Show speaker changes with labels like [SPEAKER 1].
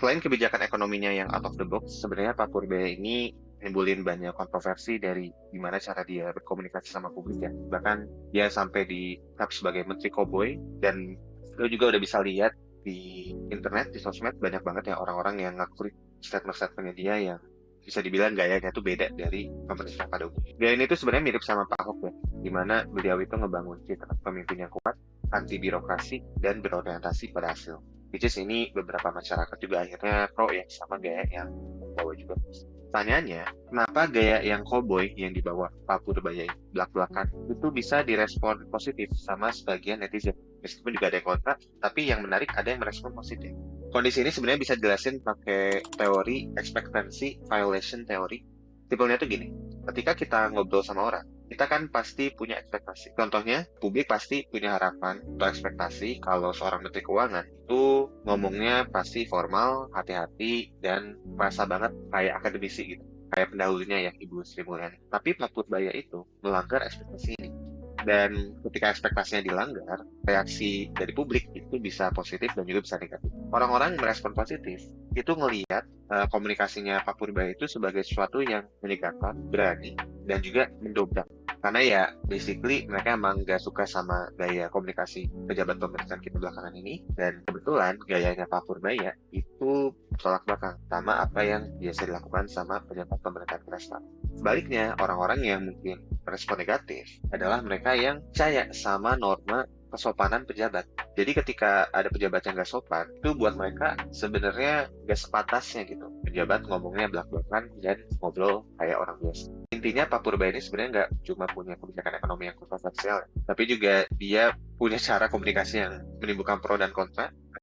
[SPEAKER 1] Selain kebijakan ekonominya yang out of the box, sebenarnya Pak Purbaya ini nimbulin banyak kontroversi dari gimana cara dia berkomunikasi sama publik ya. Bahkan dia sampai ditetap sebagai Menteri Koboi, dan lo juga udah bisa lihat di internet, di sosmed, banyak banget ya orang-orang yang ngakuin statement-statementnya dia yang bisa dibilang gayanya tuh beda dari pemerintah pada umumnya. Gaya ini tuh sebenarnya mirip sama Pak Ahok ya, di mana beliau itu ngebangun citra pemimpin yang kuat, anti birokrasi, dan berorientasi pada hasil. Which is ini beberapa masyarakat juga akhirnya pro ya sama gaya yang bawa juga. Pertanyaannya, kenapa gaya yang cowboy yang dibawa Pak Purbaya ini belak-belakan itu bisa direspon positif sama sebagian netizen? Meskipun juga ada yang kontra, tapi yang menarik ada yang merespon positif. Kondisi ini sebenarnya bisa dijelasin pakai teori expectancy violation theory. Simpelnya tuh gini, ketika kita ngobrol sama orang, kita kan pasti punya ekspektasi. Contohnya, publik pasti punya harapan atau ekspektasi kalau seorang menteri keuangan itu ngomongnya pasti formal, hati-hati, dan merasa banget kayak akademisi gitu. Kayak pendahulunya ya, Ibu Sri Mulyani. Tapi Pak Purbaya itu melanggar ekspektasi ini. Dan ketika ekspektasinya dilanggar, reaksi dari publik itu bisa positif dan juga bisa negatif. Orang-orang yang merespon positif itu ngelihat komunikasinya Pak Purbaya itu sebagai sesuatu yang menyegarkan, berani, dan juga mendobrak. Karena ya basically mereka emang gak suka sama gaya komunikasi pejabat pemerintahan kita belakangan ini, dan kebetulan gayanya Pak Purbaya itu tolak belakang sama apa yang biasa dilakukan sama pejabat pemerintahan kita sekarang. Sebaliknya, orang-orang yang mungkin respon negatif adalah mereka yang percaya sama norma kesopanan pejabat. Jadi ketika ada pejabat yang gak sopan, itu buat mereka sebenarnya gak sepatasnya gitu. Pejabat ngomongnya belak-belakan dan ngobrol kayak orang biasa. Intinya Pak Purbaya ini sebenarnya nggak cuma punya kebijakan ekonomi yang kontroversial, tapi juga dia punya cara komunikasi yang menimbulkan pro dan kontra,